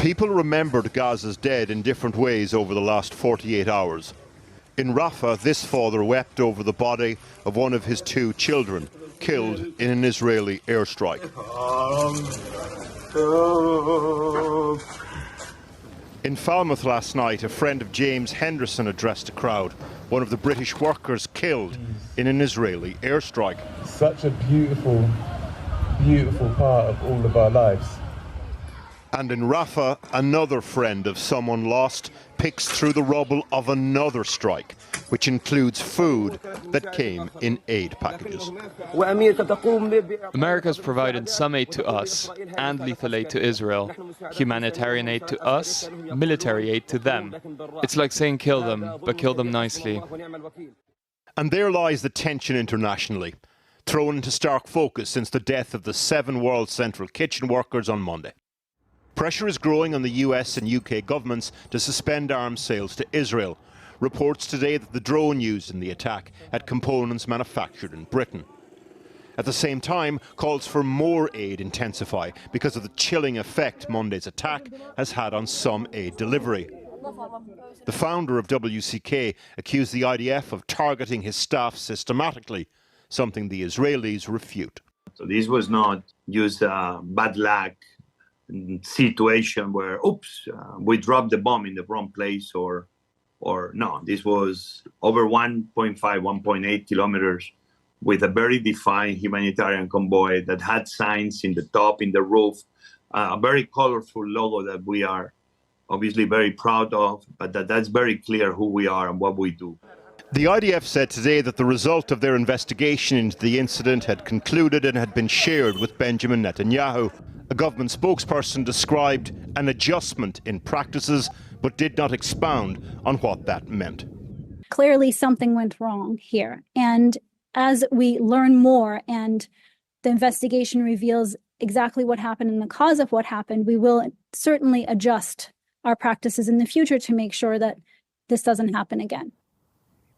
People remembered Gaza's dead in different ways over the last 48 hours. In Rafah, this father wept over the body of one of his 2 children, killed in an Israeli airstrike. In Falmouth last night, a friend of James Henderson addressed a crowd, one of the British workers killed in an Israeli airstrike. Such a beautiful, beautiful part of all of our lives. And in Rafah, another friend of someone lost picks through the rubble of another strike, which includes food that came in aid packages. America's provided some aid to us and lethal aid to Israel, humanitarian aid to us, military aid to them. It's like saying kill them, but kill them nicely. And there lies the tension internationally, thrown into stark focus since the death of the 7 World Central Kitchen workers on Monday. Pressure is growing on the US and UK governments to suspend arms sales to Israel. Reports today that the drone used in the attack had components manufactured in Britain. At the same time, calls for more aid intensify because of the chilling effect Monday's attack has had on some aid delivery. The founder of WCK accused the IDF of targeting his staff systematically, something the Israelis refute. So this was not just bad luck situation where, oops, we dropped the bomb in the wrong place, or no, this was over 1.5, 1.8 kilometers with a very defined humanitarian convoy that had signs in the top, in the roof, a very colorful logo that we are obviously very proud of, but that's very clear who we are and what we do. The IDF said today that the result of their investigation into the incident had concluded and had been shared with Benjamin Netanyahu. A government spokesperson described an adjustment in practices, but did not expound on what that meant. Clearly something went wrong here. And as we learn more and the investigation reveals exactly what happened and the cause of what happened, we will certainly adjust our practices in the future to make sure that this doesn't happen again.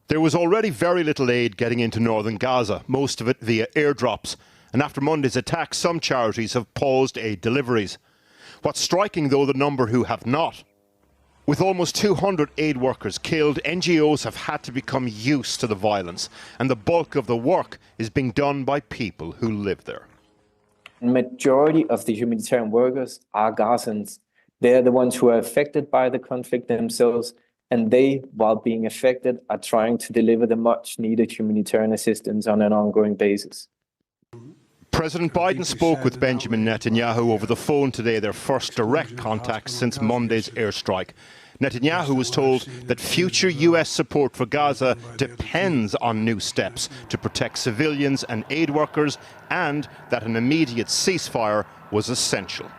There was already very little aid getting into northern Gaza, most of it via airdrops. And after Monday's attack, some charities have paused aid deliveries. What's striking, though, the number who have not. With almost 200 aid workers killed, NGOs have had to become used to the violence, and the bulk of the work is being done by people who live there. The majority of the humanitarian workers are Gazans. They're the ones who are affected by the conflict themselves, and they, while being affected, are trying to deliver the much-needed humanitarian assistance on an ongoing basis. President Biden spoke with Benjamin Netanyahu over the phone today, their first direct contact since Monday's airstrike. Netanyahu was told that future US support for Gaza depends on new steps to protect civilians and aid workers, and that an immediate ceasefire was essential.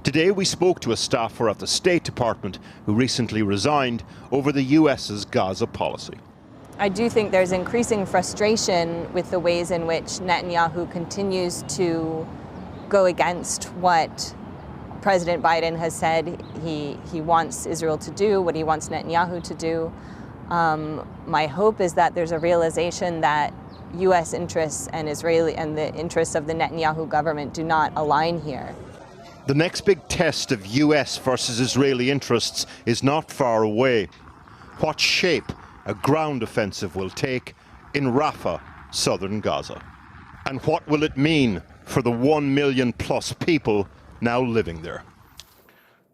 Today we spoke to a staffer at the State Department who recently resigned over the US's Gaza policy. I do think there's increasing frustration with the ways in which Netanyahu continues to go against what President Biden has said he wants Israel to do, what he wants Netanyahu to do. My hope is that there's a realization that U.S. interests and Israeli and the interests of the Netanyahu government do not align here. The next big test of US versus Israeli interests is not far away. What shape a ground offensive will take in Rafah, southern Gaza? And what will it mean for the 1 million plus people now living there?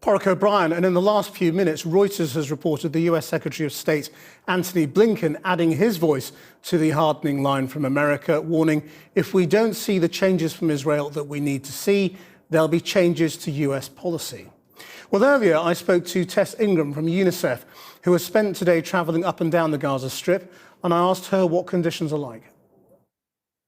Porrick O'Brien, and in the last few minutes, Reuters has reported the US Secretary of State Antony Blinken adding his voice to the hardening line from America, warning if we don't see the changes from Israel that we need to see, there'll be changes to US policy. Well, earlier I spoke to Tess Ingram from UNICEF, who has spent today travelling up and down the Gaza Strip, and I asked her what conditions are like.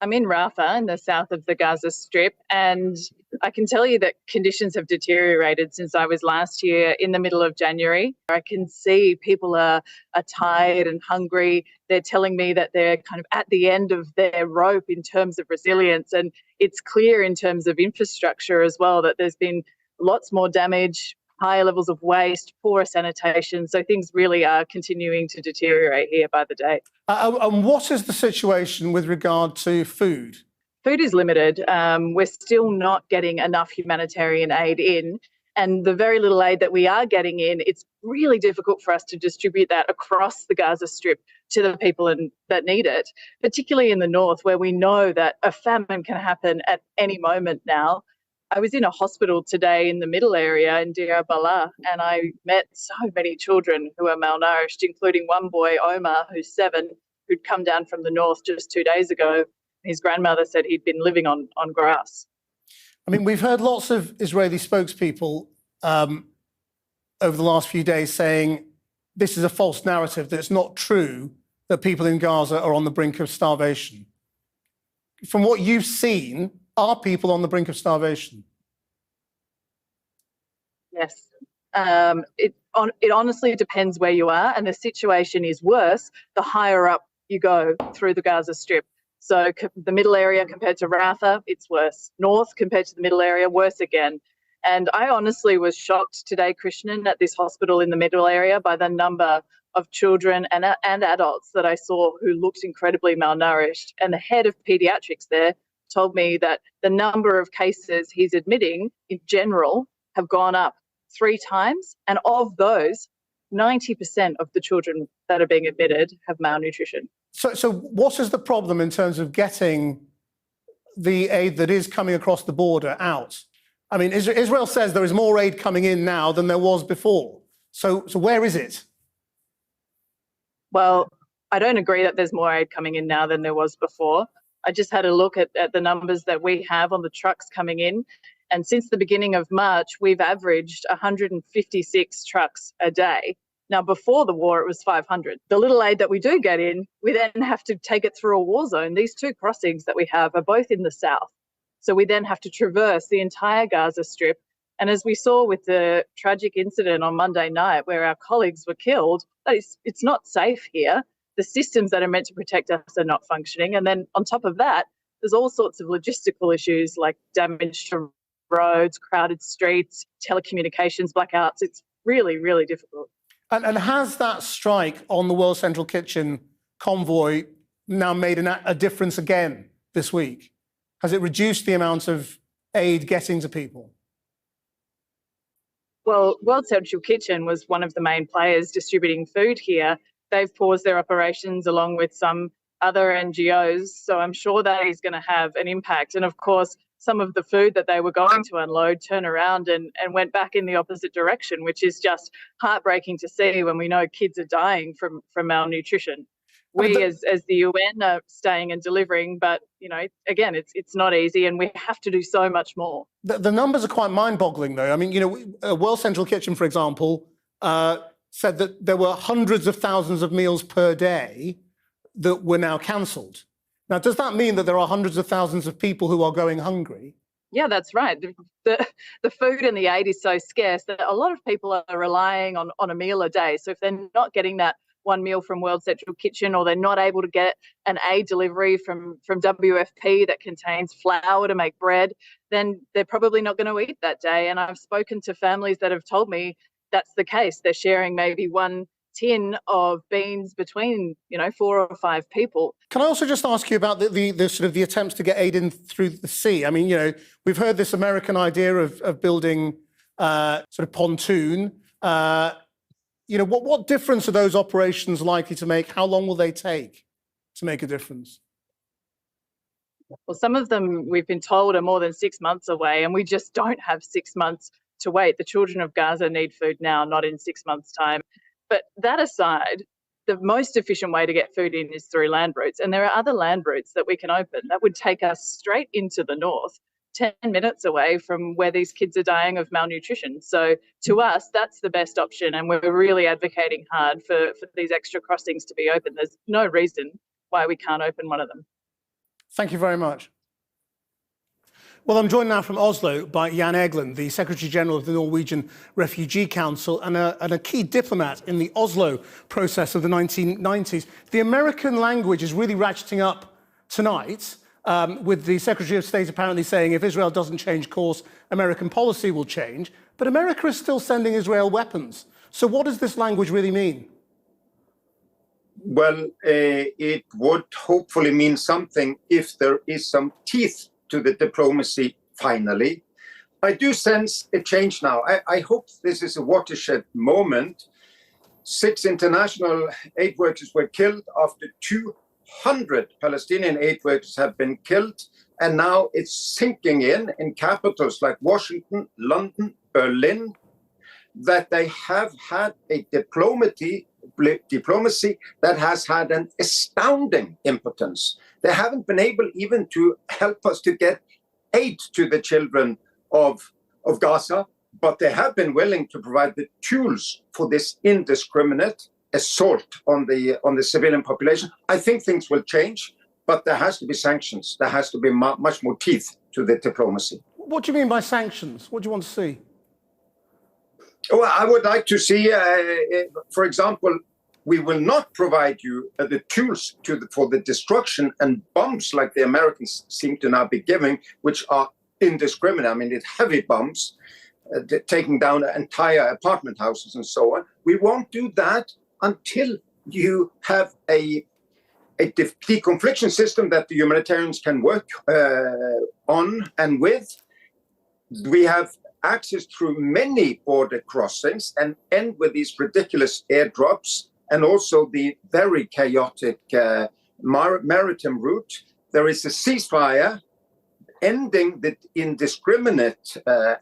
I'm in Rafah in the south of the Gaza Strip, and I can tell you that conditions have deteriorated since I was last here in the middle of January. I can see people are tired and hungry. They're telling me that they're kind of at the end of their rope in terms of resilience, and it's clear in terms of infrastructure as well that there's been lots more damage, higher levels of waste, poorer sanitation. So things really are continuing to deteriorate here by the day. And what is the situation with regard to food? Food is limited. We're still not getting enough humanitarian aid in. And the very little aid that we are getting in, it's really difficult for us to distribute that across the Gaza Strip to the people that need it, particularly in the north, where we know that a famine can happen at any moment now. I was in a hospital today in the middle area in Deir Balah, and I met so many children who are malnourished, including one boy, Omar, who's 7, who'd come down from the north just 2 days ago. His grandmother said he'd been living on grass. I mean, we've heard lots of Israeli spokespeople over the last few days saying this is a false narrative, that it's not true that people in Gaza are on the brink of starvation. From what you've seen, are people on the brink of starvation? Yes. It honestly depends where you are, and the situation is worse the higher up you go through the Gaza Strip. So the middle area compared to Rafah, it's worse. North compared to the middle area, worse again. And I honestly was shocked today, Krishnan, at this hospital in the middle area by the number of children and adults that I saw who looked incredibly malnourished. And the head of paediatrics there told me that the number of cases he's admitting in general have gone up 3 times. And of those, 90% of the children that are being admitted have malnutrition. So what is the problem in terms of getting the aid that is coming across the border out? I mean, Israel says there is more aid coming in now than there was before. So where is it? Well, I don't agree that there's more aid coming in now than there was before. I just had a look at the numbers that we have on the trucks coming in. And since the beginning of March, we've averaged 156 trucks a day. Now, before the war, it was 500. The little aid that we do get in, we then have to take it through a war zone. These 2 crossings that we have are both in the south. So we then have to traverse the entire Gaza Strip. And as we saw with the tragic incident on Monday night where our colleagues were killed, it's not safe here. The systems that are meant to protect us are not functioning. And then on top of that, there's all sorts of logistical issues like damage to roads, crowded streets, telecommunications blackouts. It's really, really difficult. And has that strike on the World Central Kitchen convoy now made a difference again this week? Has it reduced the amount of aid getting to people? Well, World Central Kitchen was one of the main players distributing food here. They've paused their operations along with some other NGOs, so I'm sure that is going to have an impact. And of course, some of the food that they were going to unload turned around and went back in the opposite direction, which is just heartbreaking to see when we know kids are dying from malnutrition. We as the UN are staying and delivering, but, you know, again, it's not easy and we have to do so much more. The numbers are quite mind-boggling, though. I mean, you know, World Central Kitchen, for example, said that there were hundreds of thousands of meals per day that were now cancelled. Now, does that mean that there are hundreds of thousands of people who are going hungry? Yeah, that's right. The food and the aid is so scarce that a lot of people are relying on a meal a day. So if they're not getting that one meal from World Central Kitchen, or they're not able to get an aid delivery from WFP that contains flour to make bread, then they're probably not going to eat that day. And I've spoken to families that have told me that's the case. They're sharing maybe one tin of beans between, 4 or 5 people. Can I also just ask you about the sort of the attempts to get aid in through the sea? I mean, we've heard this American idea of building sort of pontoon. What difference are those operations likely to make? How long will they take to make a difference? Well, some of them we've been told are more than 6 months away, and we just don't have 6 months to wait. The children of Gaza need food now, not in 6 months' time. But that aside, the most efficient way to get food in is through land routes. And there are other land routes that we can open that would take us straight into the north, 10 minutes away from where these kids are dying of malnutrition. So to us, that's the best option. And we're really advocating hard for these extra crossings to be open. There's no reason why we can't open one of them. Thank you very much. Well, I'm joined now from Oslo by Jan Egeland, the Secretary-General of the Norwegian Refugee Council and a key diplomat in the Oslo process of the 1990s. The American language is really ratcheting up tonight, with the Secretary of State apparently saying if Israel doesn't change course, American policy will change. But America is still sending Israel weapons. So what does this language really mean? Well, it would hopefully mean something if there is some teeth to the diplomacy finally. I do sense a change now. I hope this is a watershed moment. 6 international aid workers were killed after 200 Palestinian aid workers have been killed. And now it's sinking in capitals like Washington, London, Berlin, that they have had a diplomacy that has had an astounding impotence. They haven't been able even to help us to get aid to the children of Gaza, but they have been willing to provide the tools for this indiscriminate assault on the civilian population. I think things will change, but there has to be sanctions. There has to be much more teeth to the diplomacy. What do you mean by sanctions? What do you want to see? Well, I would like to see, for example, we will not provide you the tools for the destruction and bombs like the Americans seem to now be giving, which are indiscriminate. I mean, it's heavy bombs, taking down entire apartment houses and so on. We won't do that until you have a deconfliction system that the humanitarians can work on and with. We have access through many border crossings and end with these ridiculous airdrops and also the very chaotic maritime route. There is a ceasefire ending the indiscriminate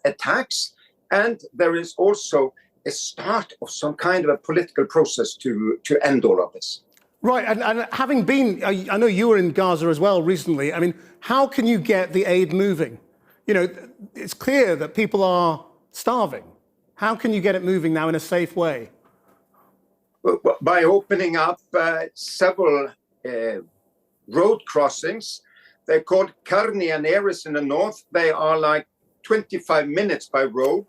attacks, and there is also a start of some kind of a political process to end all of this. Right, and having been, I know you were in Gaza as well recently. I mean, how can you get the aid moving? You know, it's clear that people are starving. How can you get it moving now in a safe way? By opening up several road crossings. They're called Karni and Erez in the north. They are like 25 minutes by road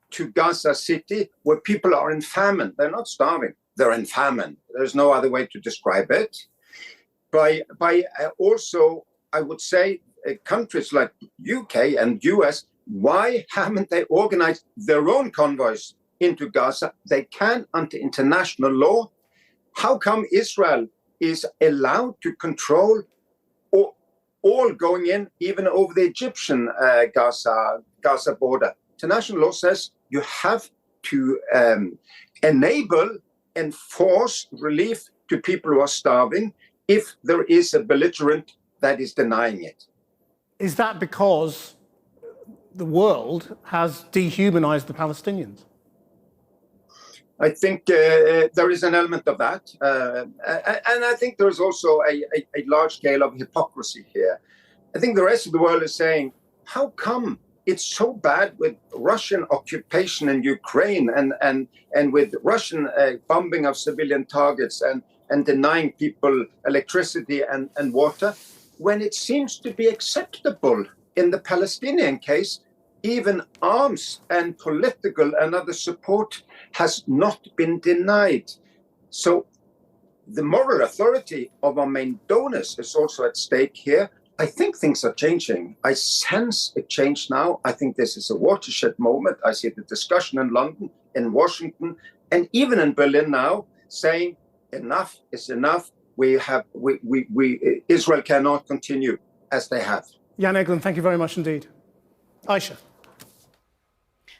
to Gaza City, where people are in famine. They're not starving. They're in famine. There's no other way to describe it. By also, I would say, countries like UK and US, why haven't they organized their own convoys into Gaza? They can under international law. How come Israel is allowed to control all going in, even over the Egyptian Gaza border? International law says you have to enable and force relief to people who are starving if there is a belligerent that is denying it. Is that because the world has dehumanized the Palestinians? I think there is an element of that. And I think there's also a large scale of hypocrisy here. I think the rest of the world is saying, how come it's so bad with Russian occupation in Ukraine and with Russian bombing of civilian targets and denying people electricity and water, when it seems to be acceptable in the Palestinian case? Even arms and political and other support has not been denied. So the moral authority of our main donors is also at stake here. I think things are changing. I sense a change now. I think this is a watershed moment. I see the discussion in London, in Washington, and even in Berlin now saying enough is enough. Israel cannot continue as they have. Jan Egeland, thank you very much indeed. Aisha.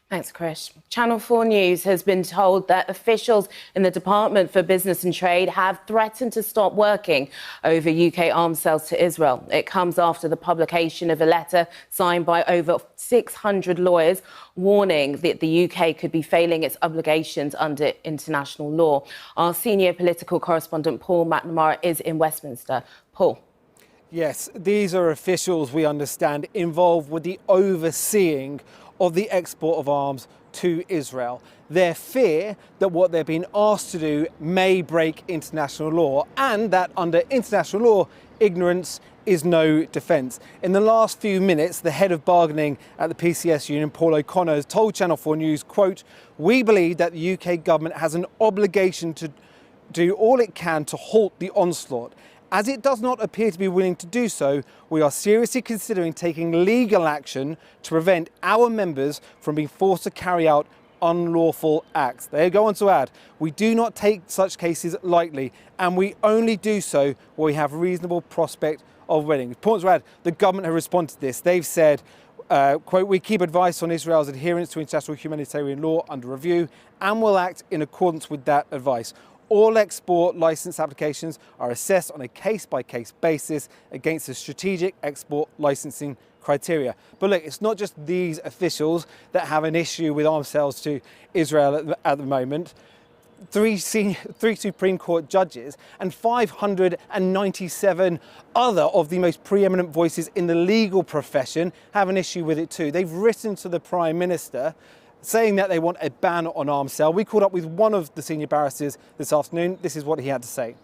Thanks, Chris. Channel 4 News has been told that officials in the Department for Business and Trade have threatened to stop working over UK arms sales to Israel. It comes after the publication of a letter signed by over 600 lawyers warning that the UK could be failing its obligations under international law. Our senior political correspondent Paul McNamara is in Westminster. Paul. Yes, these are officials, we understand, involved with the overseeing of the export of arms to Israel. Their fear that what they're being asked to do may break international law, and that under international law, ignorance is no defence. In the last few minutes, the head of bargaining at the PCS union, Paul O'Connor, has told Channel 4 News, quote, "We believe that the UK government has an obligation to do all it can to halt the onslaught. As it does not appear to be willing to do so, we are seriously considering taking legal action to prevent our members from being forced to carry out unlawful acts." They go on to add, "We do not take such cases lightly, and we only do so where we have reasonable prospect of winning." Important to add, the government have responded to this. They've said, quote, "We keep advice on Israel's adherence to international humanitarian law under review and will act in accordance with that advice. All export license applications are assessed on a case-by-case basis against the strategic export licensing criteria." But look, it's not just these officials that have an issue with arms sales to Israel at the moment. Three Supreme Court judges and 597 other of the most preeminent voices in the legal profession have an issue with it too. They've written to the Prime Minister saying that they want a ban on arms sale. We caught up with one of the senior barristers this afternoon. This is what he had to say.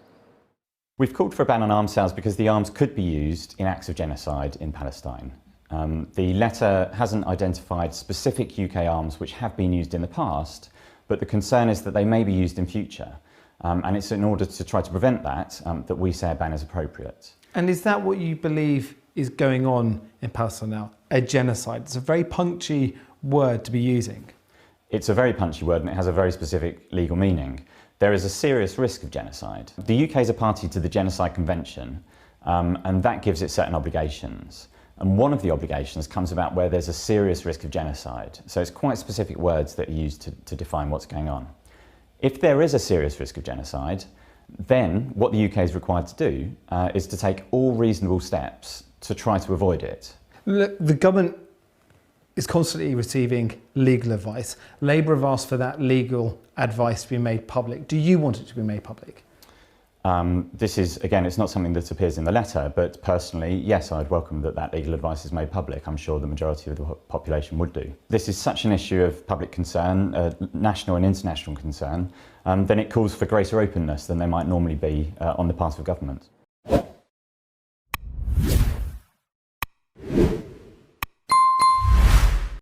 We've called for a ban on arms sales because the arms could be used in acts of genocide in Palestine. The letter hasn't identified specific UK arms which have been used in the past, but the concern is that they may be used in future. And it's in order to try to prevent that, that we say a ban is appropriate. And is that what you believe is going on in Palestine now? A genocide? It's a very punchy word to be using. It's a very punchy word and it has a very specific legal meaning. There is a serious risk of genocide. The UK is a party to the Genocide Convention, and that gives it certain obligations. And one of the obligations comes about where there's a serious risk of genocide. So it's quite specific words that are used to define what's going on. If there is a serious risk of genocide, then what the UK is required to do is to take all reasonable steps to try to avoid it. Look, the government is constantly receiving legal advice. Labour have asked for that legal advice to be made public. Do you want it to be made public? This is, again, it's not something that appears in the letter, but personally, yes, I'd welcome that legal advice is made public. I'm sure the majority of the population would do. This is such an issue of public concern, national and international concern, then it calls for greater openness than there might normally be on the part of government.